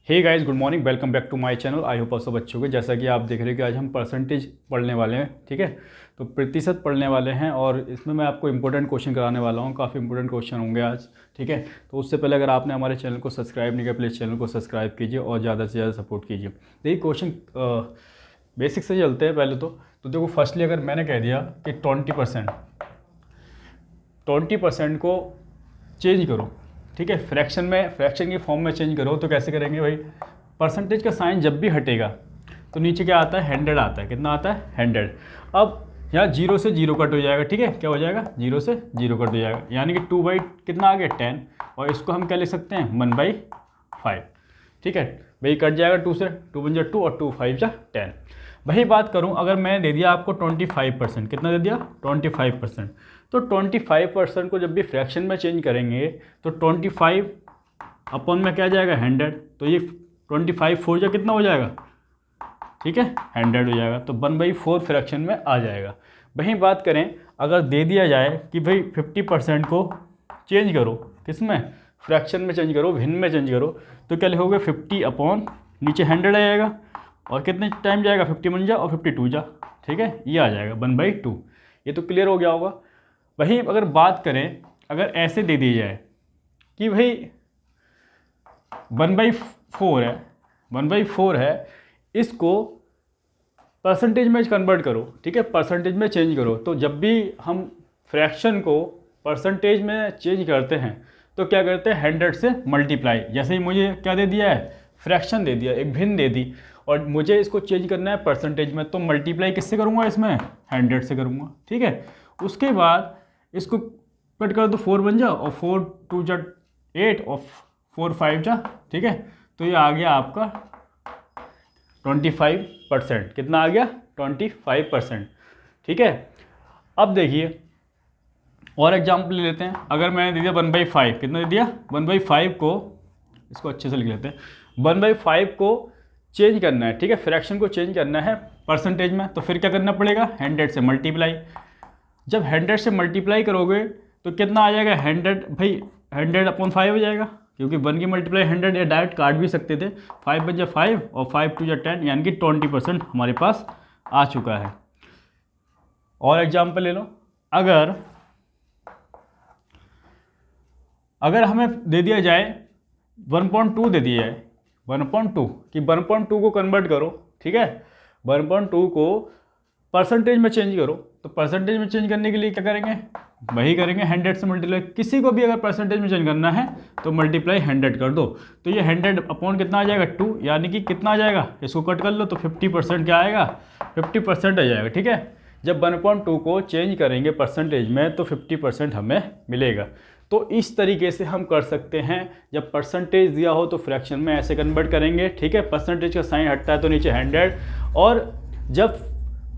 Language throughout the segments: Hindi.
Hey guys, good morning, welcome back to my channel. I hope आप सब अच्छे होंगे। जैसा कि आप देख रहे हो कि आज हम परसेंटेज पढ़ने वाले हैं, ठीक है। तो प्रतिशत पढ़ने वाले हैं और इसमें मैं आपको इंपॉर्टेंट क्वेश्चन कराने वाला हूँ। काफ़ी इंपॉर्टेंट क्वेश्चन होंगे आज, ठीक है। तो उससे पहले अगर आपने हमारे चैनल को सब्सक्राइब नहीं किया, प्लीज़ चैनल को सब्सक्राइब कीजिए और ज़्यादा से ज़्यादा सपोर्ट कीजिए। देखिए क्वेश्चन बेसिक से चलते हैं पहले तो देखो, फर्स्टली अगर मैंने कह दिया कि 20% को चेंज करो, ठीक है, फ्रैक्शन की फॉर्म में चेंज करो, तो कैसे करेंगे भाई। परसेंटेज का साइन जब भी हटेगा तो नीचे क्या आता है, 100 आता है। कितना आता है, 100। अब यहाँ 0 से 0 कट हो जाएगा, ठीक है। क्या हो जाएगा, 0 से 0 कट हो जाएगा, यानी कि 2 बाई कितना आ गया, 10। और इसको हम क्या लिख सकते हैं, 1/5, ठीक है। भाई कट जाएगा 2 से, 2 बन जा 2 और 2 5 जा 10। वही बात करूं, अगर मैंने दे दिया आपको 25%, कितना दे दिया, 25%। तो 25% को जब भी फ्रैक्शन में चेंज करेंगे तो 25 अपॉन में क्या जाएगा, 100। तो ये 25 4 जा कितना हो जाएगा, ठीक है, 100 हो जाएगा। तो 1/4 फ्रैक्शन में आ जाएगा। वहीं बात करें, अगर दे दिया जाए कि भाई 50% को चेंज करो, किस में, फ्रैक्शन में चेंज करो, भिन्न में चेंज करो, तो क्या लिखोगे, 50 अपॉन नीचे 100 आ जाएगा और कितने टाइम जाएगा, 50 बन जा और 52 जा, ठीक है, ये आ जाएगा 1/2। ये तो क्लियर हो गया होगा। वही अगर बात करें, अगर ऐसे दे दी जाए कि भाई 1/4 है, इसको परसेंटेज में कन्वर्ट करो, ठीक है, परसेंटेज में चेंज करो। तो जब भी हम फ्रैक्शन को परसेंटेज में चेंज करते हैं तो क्या करते हैं, 100 से मल्टीप्लाई। जैसे ही मुझे क्या दे दिया है, फ्रैक्शन दे दिया, एक भिन्न दे दी, और मुझे इसको चेंज करना है परसेंटेज में, तो मल्टीप्लाई किससे करूँगा, इसमें 100 से करूँगा, ठीक है। उसके बाद इसको कट कर दो, 4 बन जाओ और 4 2 जा 8 और 4 5 जा, ठीक है। तो ये आ गया आपका 25%। कितना आ गया, 25%, ठीक है। अब देखिए और एग्जाम्पल ले लेते हैं। अगर मैंने दे दिया 1/5, कितना दे दिया, 1/5 को, इसको अच्छे से लिख लेते हैं, 1/5 को चेंज करना है, ठीक है, फ्रैक्शन को चेंज करना है परसेंटेज में, तो फिर क्या करना पड़ेगा, 100 से मल्टीप्लाई। जब 100 से मल्टीप्लाई करोगे तो कितना आ जाएगा, 100 भाई 100 अपॉन 5 हो जाएगा, क्योंकि 1 की मल्टीप्लाई 100, या डायरेक्ट काट भी सकते थे। 5 बन जा 5 और 5 2 जा 10, यानी कि 20% हमारे पास आ चुका है। और एग्जाम्पल ले लो, अगर हमें दे दिया जाए 1.2 दे दिया जाए, 1.2 कि 1.2 को कन्वर्ट करो, ठीक है, 1.2 को परसेंटेज में चेंज करो। तो परसेंटेज में चेंज करने के लिए क्या करेंगे, वही करेंगे, 100 से मल्टीप्लाई। किसी को भी अगर परसेंटेज में चेंज करना है तो मल्टीप्लाई 100 कर दो, तो ये 100 अपॉन कितना आ जाएगा, 2, यानी कि कितना आ जाएगा, इसको कट कर लो तो 50% क्या आएगा, 50% आ जाएगा, ठीक है। जब 1.2 को चेंज करेंगे परसेंटेज में तो 50% हमें मिलेगा। तो इस तरीके से हम कर सकते हैं। जब परसेंटेज दिया हो तो फ्रैक्शन में ऐसे कन्वर्ट करेंगे, ठीक है, परसेंटेज का साइन हटता है तो नीचे 100। और जब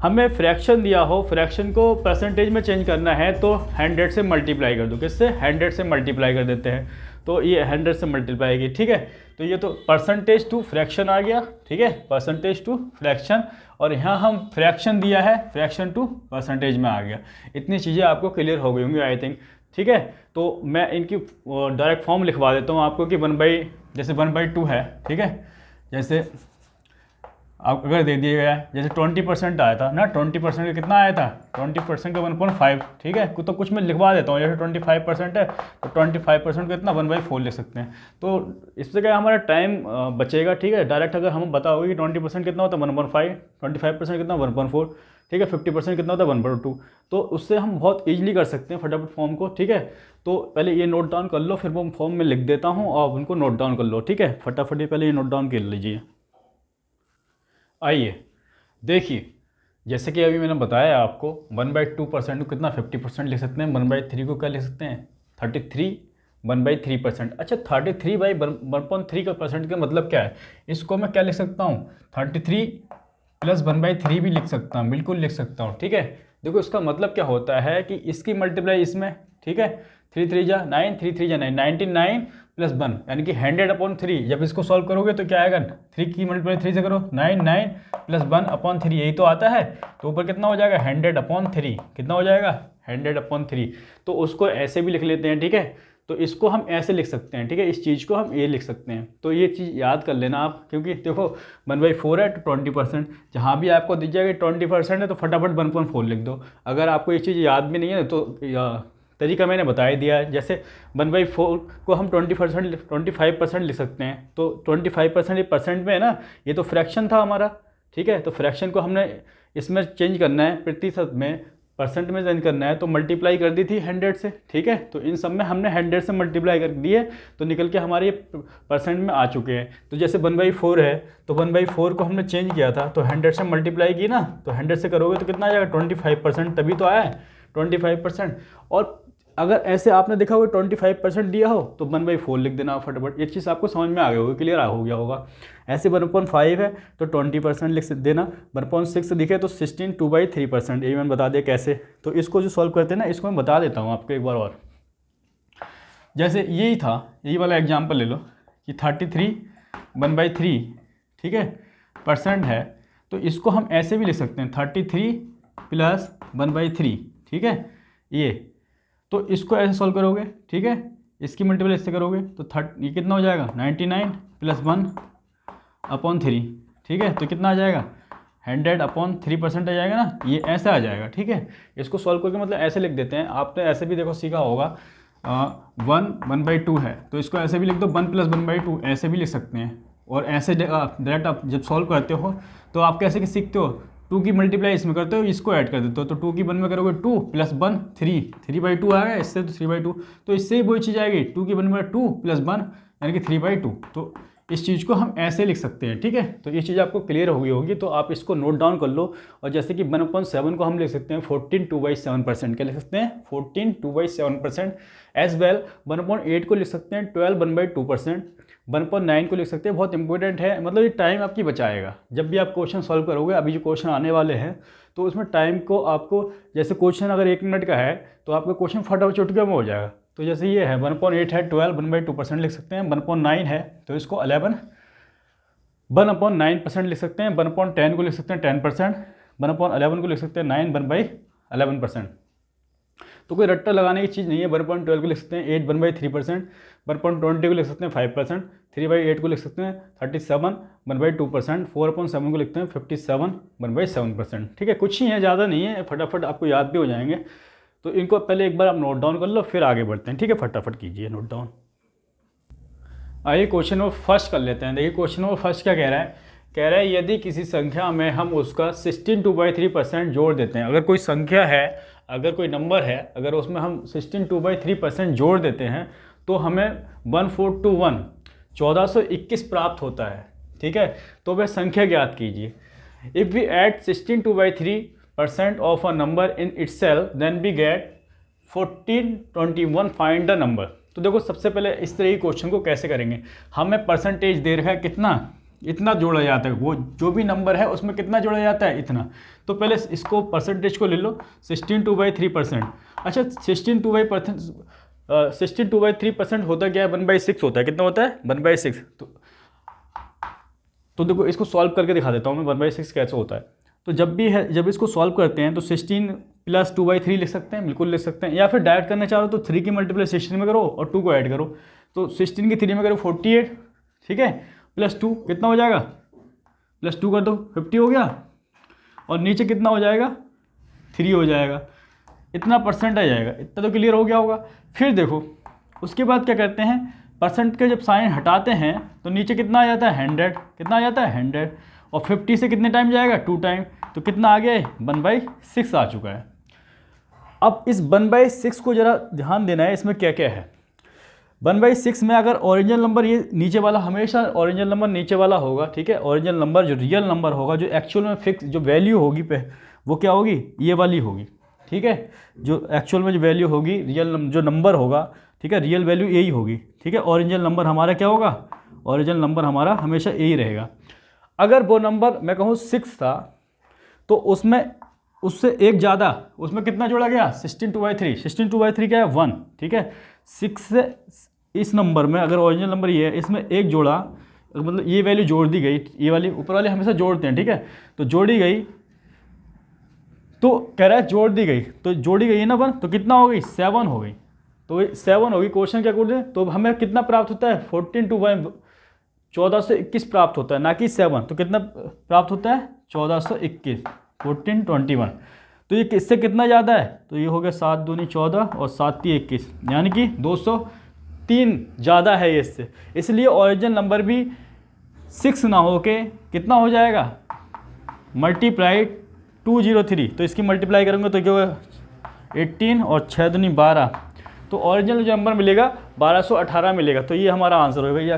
हमें फ्रैक्शन दिया हो, फ्रैक्शन को परसेंटेज में चेंज करना है तो 100 से मल्टीप्लाई कर दो। किससे, 100 से मल्टीप्लाई कर देते हैं, तो ये 100 से मल्टीप्लाई की, ठीक है। तो ये तो परसेंटेज टू फ्रैक्शन आ गया, ठीक है, परसेंटेज टू फ्रैक्शन। और यहाँ हम फ्रैक्शन दिया है, फ्रैक्शन टू परसेंटेज में आ गया। इतनी चीज़ें आपको क्लियर हो गई होंगी आई थिंक, ठीक है। तो मैं इनकी डायरेक्ट फॉर्म लिखवा देता हूँ आपको कि जैसे 1/2 है, ठीक है। जैसे आप अगर दे दिया गया है, जैसे 20% आया था ना, 20% का कितना आया था, 20% का 1.5, ठीक है। तो कुछ मैं लिखवा देता हूँ, जैसे 25% है तो 25% का कितना, 1/4 लिख सकते हैं। तो इससे क्या हमारा टाइम बचेगा, ठीक है। डायरेक्ट अगर हम बताओगे कि 20% कितना होता है, 1/5, 25% कितना, 1/4, ठीक है, 50% कितना होता है, 1/2। तो उससे हम बहुत ईजिली कर सकते हैं फटाफट फॉर्म को, ठीक है। तो पहले ये नोट डाउन कर लो, फिर वो फॉर्म में लिख देता हूँ और उनको नोट डाउन कर लो, ठीक है। फटाफट ही पहले ये नोट डाउन कर लीजिए। आइए देखिए, जैसे कि अभी मैंने बताया आपको, 1/2% को कितना, 50% लिख सकते हैं। 1/3 को क्या लिख सकते हैं, 33, 1/3%। अच्छा, 33/1.3 का परसेंट का मतलब क्या है, इसको मैं क्या लिख सकता हूँ, 33 + 1/3 भी लिख सकता हूँ, बिल्कुल लिख सकता हूँ, ठीक है। देखो इसका मतलब क्या होता है कि इसकी मल्टीप्लाई इसमें, ठीक है, 3 3 जा 9, 3 3 जा 9, 99 + 1, यानी कि 100/3। जब इसको सॉल्व करोगे तो क्या आएगा, 3 की मल्टीप्लाई 3 से करो, 9 + 1/3, यही तो आता है। तो ऊपर कितना हो जाएगा, 100/3, कितना हो जाएगा, 100/3। तो उसको ऐसे भी लिख लेते हैं, ठीक है। तो इसको हम ऐसे लिख सकते हैं, ठीक है, इस चीज़ को हम ये लिख सकते हैं। तो ये चीज़ याद कर लेना आप, क्योंकि देखो 1/4 है तो 20%, जहाँ भी आपको दी जाएगी 20% है तो फटाफट 1.4 लिख दो। अगर आपको ये चीज़ याद भी नहीं है तो तरीका मैंने बता ही दिया है। जैसे 1/4 को हम 25% लिख सकते हैं, तो 25% ये परसेंट में है ना, ये तो फ्रैक्शन था हमारा, ठीक है, तो फ्रैक्शन को हमने इसमें चेंज करना है, प्रतिशत में परसेंट में चेंज करना है, तो मल्टीप्लाई कर दी थी 100 से, ठीक है, तो इन सब में हमने 100 से मल्टीप्लाई कर दिए तो निकल के हमारे परसेंट में आ चुके हैं। तो जैसे 1/4 है तो 1/4 को हमने चेंज किया था तो 100 से मल्टीप्लाई की ना, तो 100 से करोगे तो कितना आ जाएगा 25%, तभी तो आया है 25%। और अगर ऐसे आपने देखा होगा 25% दिया हो तो 1/4 लिख देना फटाफट, ये चीज़ आपको समझ में आ गई होगी, क्लियर हो गया होगा। ऐसे 1/5 है तो 20% लिख देना, 1/6 दिखे तो 16 2/3%, ये मैंने बता दिया कैसे। तो इसको जो सॉल्व करते हैं ना, इसको मैं बता देता हूँ आपको एक बार और। जैसे यही था, यही वाला एग्जाम्पल ले लो कि 33 1/3, ठीक है, परसेंट है, तो इसको हम ऐसे भी लिख सकते हैं 33 + 1/3, ठीक है, ये तो इसको ऐसे सॉल्व करोगे, ठीक है, इसकी मल्टीपल इससे करोगे तो ये कितना हो जाएगा 99 + 1/3, ठीक है, तो कितना आ जाएगा 100/3% आ जाएगा ना, ये ऐसा आ जाएगा, ठीक है। इसको सॉल्व करके मतलब ऐसे लिख देते हैं, आपने ऐसे भी देखो सीखा होगा 1/2 है तो इसको ऐसे भी लिख दो 1 + 1/2, ऐसे भी लिख सकते हैं। और ऐसे डायरेक्ट आप जब सॉल्व करते हो तो आप कैसे सीखते हो, 2 की मल्टीप्लाई इसमें करते हो, इसको ऐड कर देते हो, तो 2 की 1 में करोगे 2 + 1 3, 3/2 आ गया, इससे तो 3/2, तो इससे ही वही चीज़ आएगी 2 की 1 में 2 + 1 यानी कि 3/2। तो इस चीज़ को हम ऐसे लिख सकते हैं, ठीक है। तो ये चीज़ आपको क्लियर हो गई होगी, तो आप इसको नोट डाउन कर लो। और जैसे कि 1/7 को हम लिख सकते हैं 14 2/7%, क्या लिख सकते हैं 14 2/7%। एज वेल 1/8 को लिख सकते हैं 12 1/2%। 1/9 को लिख सकते हैं, बहुत इंपॉर्टेंट है, मतलब ये टाइम आपकी बचाएगा जब भी आप क्वेश्चन सॉल्व करोगे। अभी जो क्वेश्चन आने वाले हैं तो उसमें टाइम को आपको, जैसे क्वेश्चन अगर 1 मिनट का है तो आपका क्वेश्चन फटाफट चुटकियों में हो जाएगा। तो जैसे ये है 1/8 है 12 1/2% लिख सकते हैं, 1/9 है तो इसको 1/9% लिख सकते हैं, 1/10 को लिख सकते हैं 10%, 1/11 को लिख सकते हैं 9 1/11%। तो कोई रट्टा लगाने की चीज़ नहीं है। 1/12 को लिख सकते हैं 8 1/3%, 1/20 को लिख सकते हैं 5%, 3/8 को लिख सकते हैं 37 1/2%, 4/7 को लिखते हैं 57 1/7%, ठीक है। कुछ ही है, ज़्यादा नहीं है, फटाफट आपको याद भी हो जाएंगे। तो इनको पहले एक बार आप नोट डाउन कर लो, फिर आगे बढ़ते हैं, ठीक है। फटाफट कीजिए नोट डाउन। आइए क्वेश्चन नंबर फर्स्ट कर लेते हैं। देखिए क्वेश्चन नंबर फर्स्ट क्या कह रहा है यदि किसी संख्या में हम उसका 16 2/3% जोड़ देते हैं। अगर कोई संख्या है, अगर कोई नंबर है, अगर उसमें हम 16 2/3% जोड़ देते हैं तो हमें 1421 1421 प्राप्त होता है, ठीक है। तो वह संख्या ज्ञात कीजिए। If we add 16 2/3% of a number in itself then we get 1421, find the number. तो देखो सबसे पहले इस तरह की क्वेश्चन को कैसे करेंगे, हमें परसेंटेज दे रखा है कितना, इतना जोड़ा जाता है, वो जो भी नंबर है उसमें कितना जोड़ा जाता है, इतना। तो पहले इसको परसेंटेज को ले लो 16 2/3%। अच्छा 16 2/3% होता क्या है, 1/6 होता है, कितना होता है 1/6। तो देखो इसको सॉल्व करके दिखा देता हूँ मैं 1/6 कैसे होता है। तो जब इसको सॉल्व करते हैं तो 16 + 2/3 लिख सकते हैं, बिल्कुल लिख सकते हैं, या फिर डायरेक्ट करना चाहो तो 3 की मल्टीप्लाई 16 में करो और 2 को ऐड करो। तो 16 की 3 में करो 48, ठीक है, +2 कितना हो जाएगा, +2 कर दो 50 हो गया, और नीचे कितना हो जाएगा 3 हो जाएगा, इतना परसेंट आ जाएगा। इतना तो क्लियर हो गया होगा। फिर देखो उसके बाद क्या करते हैं, परसेंट के जब साइन हटाते हैं तो नीचे कितना आ जाता है 100, कितना आ जाता है 100, और 50 से कितने टाइम जाएगा 2 टाइम, तो कितना आ गया है 1/6 आ चुका है। अब इस 1/6 को ज़रा ध्यान देना है, इसमें क्या क्या है। 1/6 में अगर ओरिजिनल नंबर, ये नीचे वाला हमेशा ओरिजिनल नंबर नीचे वाला होगा, ठीक है। ओरिजिनल नंबर जो रियल नंबर होगा, जो एक्चुअल में फिक्स जो वैल्यू होगी वो क्या होगी, ये वाली होगी, ठीक है। जो एक्चुअल में जो वैल्यू होगी, रियल जो नंबर होगा, ठीक है, रियल वैल्यू यही होगी, ठीक है। ओरिजिनल नंबर हमारा क्या होगा, ओरिजिनल नंबर हमारा हमेशा यही रहेगा। अगर वो नंबर मैं कहूँ 6 था तो उसमें उससे एक ज़्यादा, उसमें कितना जोड़ा गया 16 2/3, 16 2/3 क्या है 1, ठीक है। 6 से इस नंबर में अगर ओरिजिनल नंबर ये है, इसमें एक जोड़ा, मतलब ये वैल्यू जोड़ दी गई, ये वाली ऊपर वाले हमेशा जोड़ते हैं, ठीक है। तो जोड़ी गई, तो कह रहा है जोड़ दी गई, तो जोड़ी गई है ना 1, तो कितना हो गई 7 हो गई, तो 7 होगी क्वेश्चन के अकॉर्डिंग। तो हमें कितना प्राप्त होता है 14 टू 1421 प्राप्त होता है, ना कि 7। तो कितना प्राप्त होता है 1421, 1421। तो ये किससे कितना ज़्यादा है, तो ये हो गया 7 दूनी 14 और 7 3 21, यानी कि 203 ज़्यादा है ये इससे। इसलिए ओरिजिनल नंबर भी 6 ना हो के कितना हो जाएगा मल्टीप्लाई 203। तो इसकी मल्टीप्लाई करेंगे तो क्या होगा 18 और 6 दूनी 12, तो ओरिजिनल जो नंबर मिलेगा 1218 मिलेगा। तो ये हमारा आंसर होगा भैया।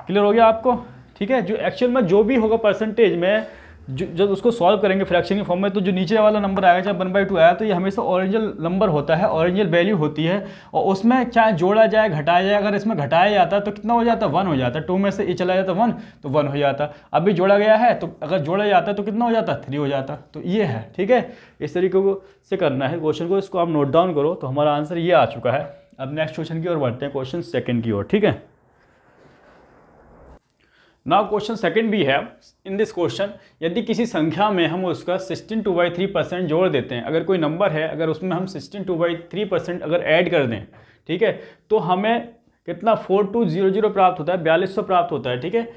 क्लियर हो गया आपको, ठीक है। जो एक्चुअल में जो भी होगा परसेंटेज में, जब उसको सॉल्व करेंगे फ्रैक्शन के फॉर्म में, तो जो नीचे वाला नंबर आएगा चाहे 1/2 आया, तो ये हमेशा ओरिजिनल नंबर होता है, ओरिजिनल वैल्यू होती है। और उसमें चाहे जोड़ा जाए घटाया जाए, अगर इसमें घटाया जाता है तो कितना हो जाता है 1 हो जाता है। 2 में से ये चला जाता है 1, तो 1 हो जाता। अभी जोड़ा गया है तो अगर जोड़ा जाता है तो कितना हो जाता है 3 हो जाता। तो ये है, ठीक है। इस तरीके से करना है क्वेश्चन को, इसको आप नोट डाउन करो। तो हमारा आंसर ये आ चुका है। अब नेक्स्ट क्वेश्चन की ओर बढ़ते हैं, क्वेश्चन सेकंड की ओर, ठीक है। नाउ क्वेश्चन सेकंड भी है। इन दिस क्वेश्चन यदि किसी संख्या में हम उसका 16/3% जोड़ देते हैं, अगर कोई नंबर है, अगर उसमें हम 16/3% अगर ऐड कर दें, ठीक है, तो हमें कितना 4200 प्राप्त होता है, 4200 प्राप्त होता है, ठीक है।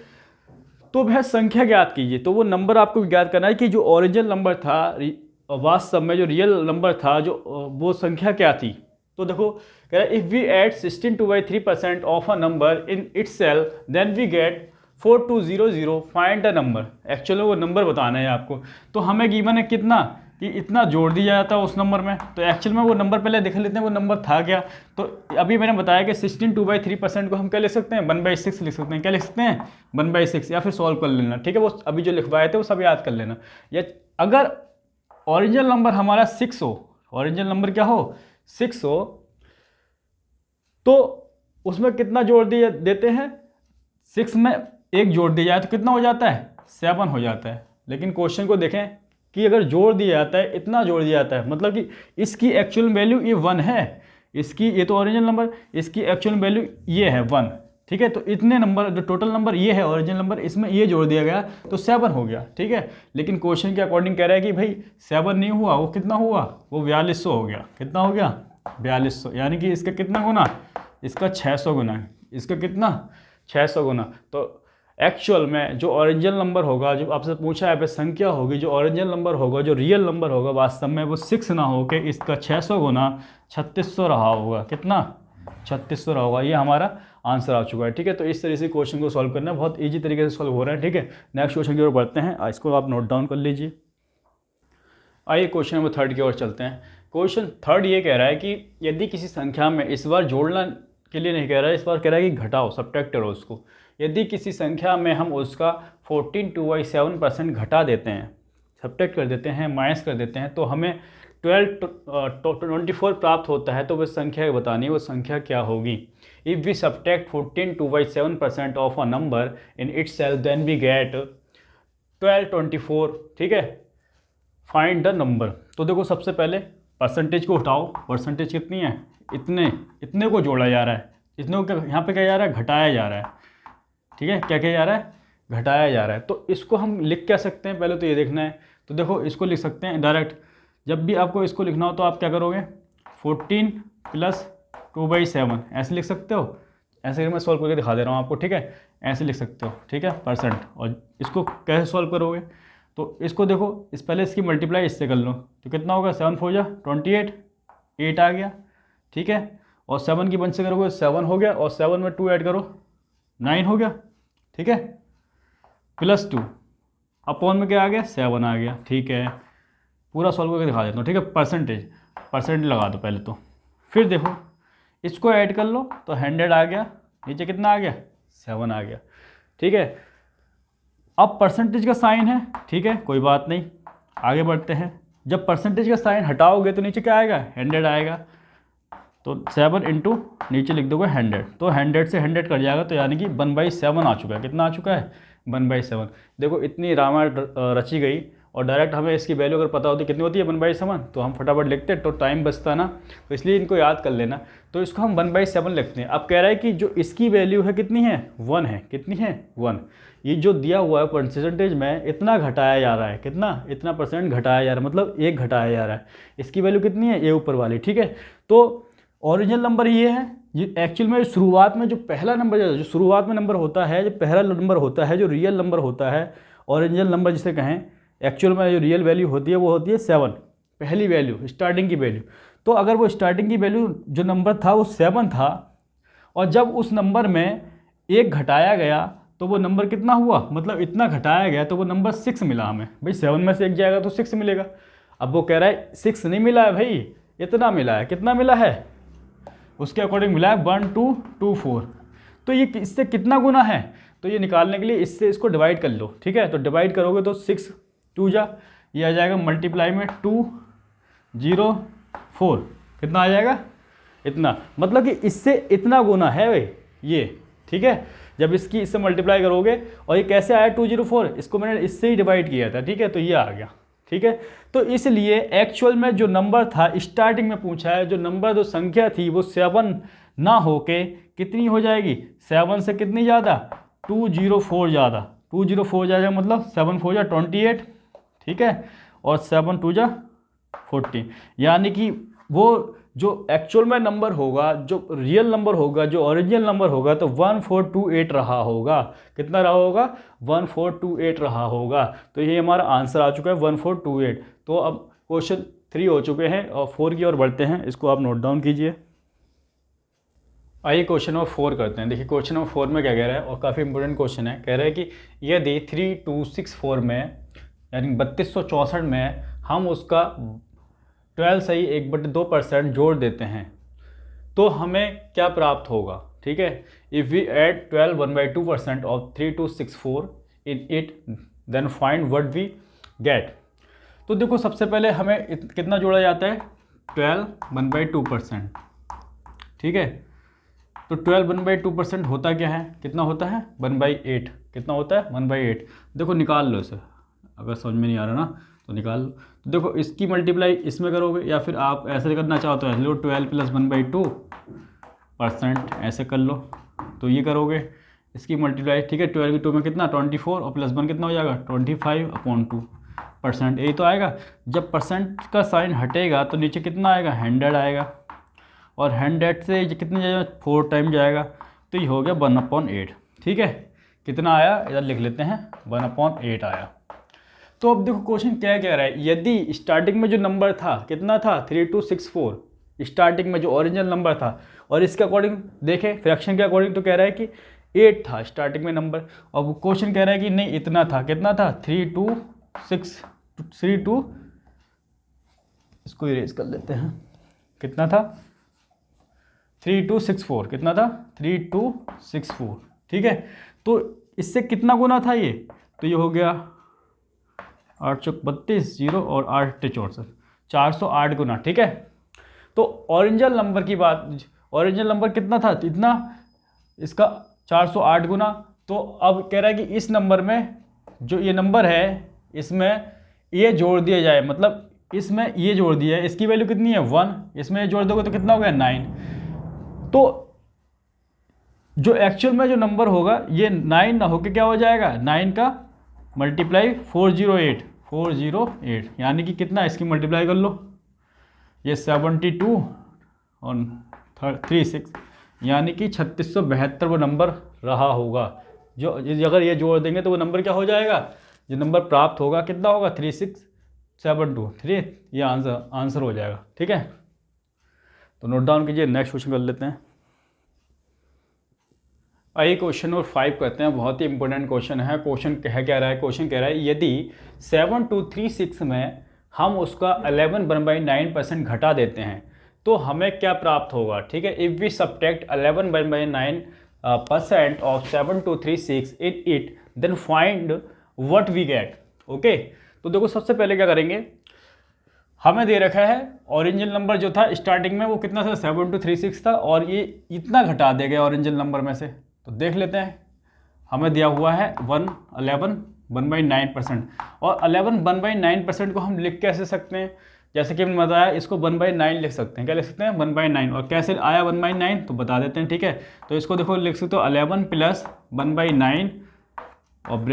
तो वह संख्या ज्ञात कीजिए। तो वो नंबर आपको ज्ञात करना है कि जो ओरिजिनल नंबर था, वास्तव में जो रियल नंबर था, जो वो संख्या क्या थी। तो देखो कह रहा है if we add 16/3% of a number in itself then we get 4200, find the number. Actually वो नंबर बताना है आपको। तो हमें गिवन है कितना कि इतना जोड़ दिया जाता है उस नंबर में। तो एक्चुअल में वो नंबर पहले देख लेते हैं वो नंबर था क्या। तो अभी मैंने बताया कि 16/3% को हम क्या लिख सकते हैं 1/6 लिख सकते हैं। क्या लिख सकते हैं 1/6, या फिर सॉल्व कर लेना, ठीक है। वो अभी जो लिखवाए थे वो सब याद कर लेना। या अगर ओरिजिनल नंबर हमारा 6 हो, ओरिजिनल नंबर क्या हो 6 हो, तो उसमें कितना जोड़ दिए देते हैं 6 में 1 जोड़ दिया जाए तो कितना हो जाता है 7 हो जाता है। लेकिन क्वेश्चन को देखें कि अगर जोड़ दिया जाता है, इतना जोड़ दिया जाता है, मतलब कि इसकी एक्चुअल वैल्यू ये 1 है, इसकी ये तो ओरिजिनल नंबर, इसकी एक्चुअल वैल्यू ये है 1, ठीक है। तो इतने नंबर जो टोटल नंबर ये है ओरिजिनल नंबर, इसमें ये जोड़ दिया गया तो 7 हो गया, ठीक है। लेकिन क्वेश्चन के अकॉर्डिंग कह रहा है कि भाई 7 नहीं हुआ, वो कितना हुआ, वो 4200 हो गया। कितना हो गया 4200, यानी कि इसका कितना गुना, इसका 600 गुना, इसका कितना 600 गुना। तो एक्चुअल में जो ओरिजिनल नंबर होगा, जो आपसे पूछा है पे संख्या होगी, जो ओरिजिनल नंबर होगा, जो रियल नंबर होगा वास्तव में, वो 6 ना हो के इसका 600 गुना 3600 रहा होगा। कितना 3600 रहा होगा। ये हमारा आंसर आ चुका है, ठीक है। तो इस तरीके से क्वेश्चन को सॉल्व करना है, बहुत ईजी तरीके से सॉल्व हो रहा है, ठीक है। नेक्स्ट क्वेश्चन की ओर बढ़ते हैं, इसको आप नोट डाउन कर लीजिए। आइए क्वेश्चन नंबर 3 की ओर चलते हैं। क्वेश्चन 3 ये कह रहा है कि यदि किसी संख्या में, इस बार जोड़ना के लिए नहीं कह रहा है, इस बार कह रहा है कि घटाओ, सब्ट्रैक्ट करो उसको। यदि किसी संख्या में हम उसका 14/7% घटा देते हैं, सब्ट्रैक्ट कर देते हैं, माइनस कर देते हैं, तो हमें 24 प्राप्त होता है। तो वह संख्या बतानी है, वो संख्या क्या होगी। If we subtract 14/7% of a number in itself then we get 1224, ठीक है। Find the number. तो देखो सबसे पहले परसेंटेज को उठाओ, परसेंटेज कितनी है, इतने को जोड़ा जा रहा है, इतने को यहाँ पे क्या जा रहा है घटाया जा रहा है, ठीक है। क्या जा रहा है घटाया जा रहा है। तो इसको हम लिख क्या सकते हैं, पहले तो ये देखना है। तो देखो इसको लिख सकते हैं डायरेक्ट। जब भी आपको इसको लिखना हो तो आप क्या करोगे 14 + 2/7 ऐसे लिख सकते हो। ऐसे मैं सॉल्व करके दिखा दे रहा हूँ आपको, ठीक है। ऐसे लिख सकते हो, ठीक है, परसेंट। और इसको कैसे सॉल्व करोगे, तो इसको देखो, इस पहले इसकी मल्टीप्लाई इससे कर लो, तो कितना होगा 7 4 जा 28, 8 आ गया, ठीक है। और 7 की 1 से करोगे 7 हो गया, और 7 में 2 ऐड करो 9 हो गया, ठीक है, +2 अपॉन में क्या आ गया 7 आ गया, ठीक है। पूरा सॉल्व करके दिखा देता हूँ, ठीक है। परसेंटेज लगा दो पहले, तो फिर देखो इसको ऐड कर लो तो 100 आ गया, नीचे कितना आ गया 7 आ गया, ठीक है। अब परसेंटेज का साइन है, ठीक है, कोई बात नहीं, आगे बढ़ते हैं। जब परसेंटेज का साइन हटाओगे तो नीचे क्या आएगा 100 आएगा। तो 7 इंटू नीचे लिख दोगे 100, तो 100 से 100 कट जाएगा, तो यानी कि 1/7 आ चुका है। कितना आ चुका है 1/7। देखो इतनी रामायण रची गई, और डायरेक्ट हमें इसकी वैल्यू अगर पता होती कितनी होती है 1/7, तो हम फटाफट लिखते, तो टाइम बचता ना, तो इसलिए इनको याद कर लेना। तो इसको हम 1/7 लिखते हैं। अब कह रहा है कि जो इसकी वैल्यू है कितनी है 1 है, कितनी है 1। ये जो दिया हुआ है परसेंटेज में इतना घटाया जा रहा है, कितना, इतना परसेंट घटाया जा रहा है, मतलब 1 घटाया जा रहा है। इसकी वैल्यू कितनी है ये ऊपर वाली, ठीक है। तो ओरिजिनल नंबर ये है, ये एक्चुअल में शुरुआत में जो पहला नंबर जो शुरुआत में नंबर होता है, जो पहला नंबर होता है, जो रियल नंबर होता है, ओरिजिनल नंबर जिसे कहें, एक्चुअल में जो रियल वैल्यू होती है वो होती है 7, पहली वैल्यू, स्टार्टिंग की वैल्यू। तो अगर वो स्टार्टिंग की वैल्यू जो नंबर था वो 7 था, और जब उस नंबर में 1 घटाया गया तो वो नंबर कितना हुआ, मतलब इतना घटाया गया तो वो नंबर 6 मिला हमें। भाई 7 में से 1 जाएगा तो 6 मिलेगा। अब वो कह रहा है 6 नहीं मिला है भाई, इतना मिला है। कितना मिला है, उसके अकॉर्डिंग मिला है 1224। तो ये इससे कितना गुना है, तो ये निकालने के लिए इससे इसको डिवाइड कर लो, ठीक है। तो डिवाइड करोगे तो 6 2 जा, ये आ जाएगा मल्टीप्लाई में 204, कितना आ जाएगा, इतना। मतलब कि इससे इतना गुना है भाई ये, ठीक है। जब इसकी इससे मल्टीप्लाई करोगे, और ये कैसे आया 204, इसको मैंने इससे ही डिवाइड किया था, ठीक है, तो ये आ गया, ठीक है। तो इसलिए एक्चुअल में जो नंबर था, स्टार्टिंग में पूछा है, जो नंबर जो संख्या थी वो 7 ना होके कितनी हो जाएगी, 7 से कितनी ज़्यादा, 204 ज़्यादा, 204 जाएगा, मतलब 7 4 जा 28, ठीक है, और 7 2 जा 40। यानी कि वो जो एक्चुअल में नंबर होगा, जो रियल नंबर होगा, जो ओरिजिनल नंबर होगा, तो 1428 रहा होगा। कितना रहा होगा, 1428 रहा होगा। तो ये हमारा आंसर आ चुका है 1428। तो अब क्वेश्चन 3 हो चुके हैं और 4 की ओर बढ़ते हैं, इसको आप नोट डाउन कीजिए। आइए क्वेश्चन नंबर 4 करते हैं। देखिए क्वेश्चन नंबर 4 में क्या कह रहा है, और काफ़ी इंपॉर्टेंट क्वेश्चन है। कह रहा है कि यदि 3264 में, यानी 3264 में हम उसका 12 सही 1/2% जोड़ देते हैं तो हमें क्या प्राप्त होगा, ठीक है। If we add 12 1/2% of 3264 in it, then find what we get. तो देखो सबसे पहले हमें कितना जोड़ा जाता है, 12 1/2%, ठीक है। तो 12 1/2% होता क्या है, कितना होता है, 1/8। कितना होता है, 1/8। देखो निकाल लो इसे, अगर समझ में नहीं आ रहा ना तो निकाल लो। तो देखो इसकी मल्टीप्लाई इसमें करोगे, या फिर आप ऐसे करना चाहो तो लो 12 + 1/2% ऐसे कर लो, तो ये करोगे इसकी मल्टीप्लाई, ठीक है। 12 की 2 में कितना 24, और +1 कितना हो जाएगा 25/2%, यही तो आएगा। जब परसेंट का साइन हटेगा तो नीचे कितना आएगा, 100 आएगा, और 100 से ये कितने जाएगा, 4 टाइम जाएगा, तो ये हो गया 1/8, ठीक है। कितना आया, इधर लिख लेते हैं, 1/8 आया। तो अब देखो क्वेश्चन क्या कह रहा है, यदि स्टार्टिंग में जो नंबर था कितना था 3264, स्टार्टिंग में जो ओरिजिनल नंबर था, और इसके अकॉर्डिंग देखें फ्रैक्शन के अकॉर्डिंग तो कह रहा है कि 8 था स्टार्टिंग में नंबर, और क्वेश्चन कह रहा है कि नहीं इतना था, कितना था 32, इसको इरेज कर लेते हैं, कितना था 3264, कितना था 3264, ठीक है। तो इससे कितना गुना था ये, तो ये हो गया 8 चौक 32 0 और 8 64, 408 गुना, ठीक है। तो ओरिजिनल नंबर की बात, ओरिजिनल नंबर कितना था, इतना, इसका 408 गुना। तो अब कह रहा है कि इस नंबर में जो ये नंबर है इसमें ये जोड़ दिया जाए, मतलब इसमें ये जोड़ दिया है, इसकी वैल्यू कितनी है 1, इसमें ये जोड़ दोगे तो कितना हो गया 9। तो जो एक्चुअल में जो नंबर होगा ये 9 ना होकर क्या हो जाएगा, 9 का मल्टीप्लाई 408, यानी कि कितना, इसकी मल्टीप्लाई कर लो, ये 72 और 36, यानी कि 3672 वो नंबर रहा होगा। जो अगर ये जोड़ देंगे तो वो नंबर क्या हो जाएगा, जो नंबर प्राप्त होगा कितना होगा 36723, ये आंसर हो जाएगा, ठीक है। तो नोट डाउन कीजिए, नेक्स्ट क्वेश्चन कर लेते हैं। आइए क्वेश्चन नंबर 5 करते हैं, बहुत ही इंपॉर्टेंट क्वेश्चन है। क्वेश्चन क्या रहा है, क्वेश्चन कह रहा है यदि 7236 में हम उसका 11/9% घटा देते हैं तो हमें क्या प्राप्त होगा, ठीक है। If we subtract 11/9% of 7236 in it, then find what we get. Okay, तो देखो सबसे पहले क्या करेंगे, हमें दे रखा है ओरिजिनल नंबर जो था स्टार्टिंग में वो कितना था 7236 था, और ये इतना घटा देगा ओरिजिनल नंबर में से, तो देख लेते हैं। हमें दिया हुआ है 11/9%, और 11/9% को हम लिख कैसे सकते हैं, जैसे कि हमने बताया इसको 1/9 लिख सकते हैं। क्या लिख सकते हैं 1/9, और कैसे आया 1/9 तो बता देते हैं, ठीक है। तो इसको देखो लिख सकते हो 11 + 1/9 और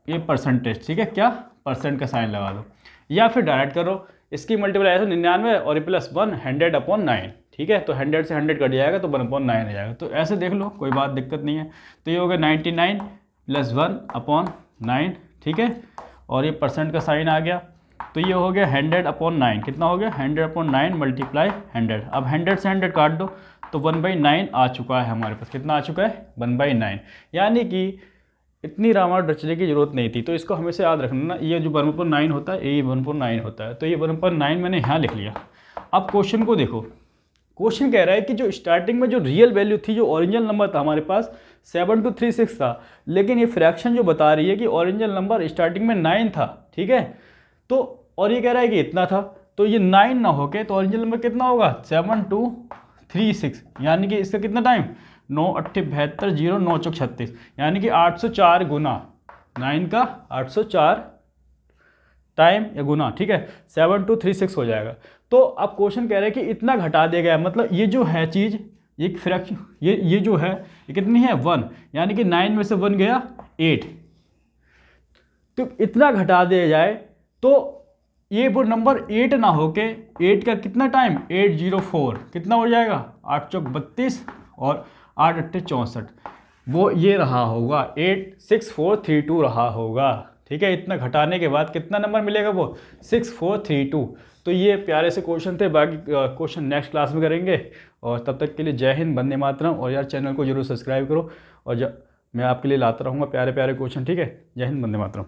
ये परसेंटेज, ठीक है, क्या परसेंट का साइन लगा दो, या फिर डायरेक्ट करो, इसकी मल्टीप्लाई है 99 और +1 100/9, ठीक है। तो 100 से 100 कट जाएगा तो 1/9 आ जाएगा। तो ऐसे देख लो, कोई बात दिक्कत नहीं है। तो ये हो गया 99 + 1/9, ठीक है। और ये परसेंट का साइन आ गया, तो ये हो गया 100/9। कितना हो गया? 100/9 × 100। अब 100 से 100 काट दो तो 1/9 आ चुका है हमारे पास। कितना आ चुका है? 1/9। यानी कि इतनी रामायण रचने की जरूरत नहीं थी। तो इसको हमेशा याद रखना ना, ये जो 1/9 होता है, ये 1/9 होता है। तो ये 1/9 मैंने यहाँ लिख लिया। अब क्वेश्चन को देखो, क्वेश्चन कह रहा है कि जो स्टार्टिंग में जो रियल वैल्यू थी, जो ओरिजिनल नंबर था हमारे पास 7236 था, लेकिन ये फ्रैक्शन जो बता रही है कि ओरिजिनल नंबर स्टार्टिंग में 9 था, ठीक है। तो और ये कह रहा है कि इतना था, तो ये 9 ना होके तो ओरिजिनल नंबर कितना होगा? 7236। यानी कि इसका कितना टाइम? 9 8 72 0 9 चौक 36, यानी कि 804 गुना 9 का 804 टाइम या गुना, ठीक है, 7236 हो जाएगा। तो अब क्वेश्चन कह रहे हैं कि इतना घटा दिया गया, मतलब ये जो है चीज़, ये फ्रैक्शन, ये जो है ये कितनी है? 1, यानी कि 9 में से 1 गया 8। तो इतना घटा दिया जाए तो ये वो नंबर 8 ना होके 8 का कितना टाइम? 804 कितना हो जाएगा? 8 चौक 32 और 8 8 64, वो ये रहा होगा 86432 रहा होगा, ठीक है। इतना घटाने के बाद कितना नंबर मिलेगा? वो 6432। तो ये प्यारे से क्वेश्चन थे, बाकी क्वेश्चन नेक्स्ट क्लास में करेंगे। और तब तक के लिए जय हिंद, वंदे मातरम। और यार चैनल को जरूर सब्सक्राइब करो, और मैं आपके लिए लाता रहूँगा प्यारे प्यारे क्वेश्चन, ठीक है। जय हिंद, वंदे मातरम।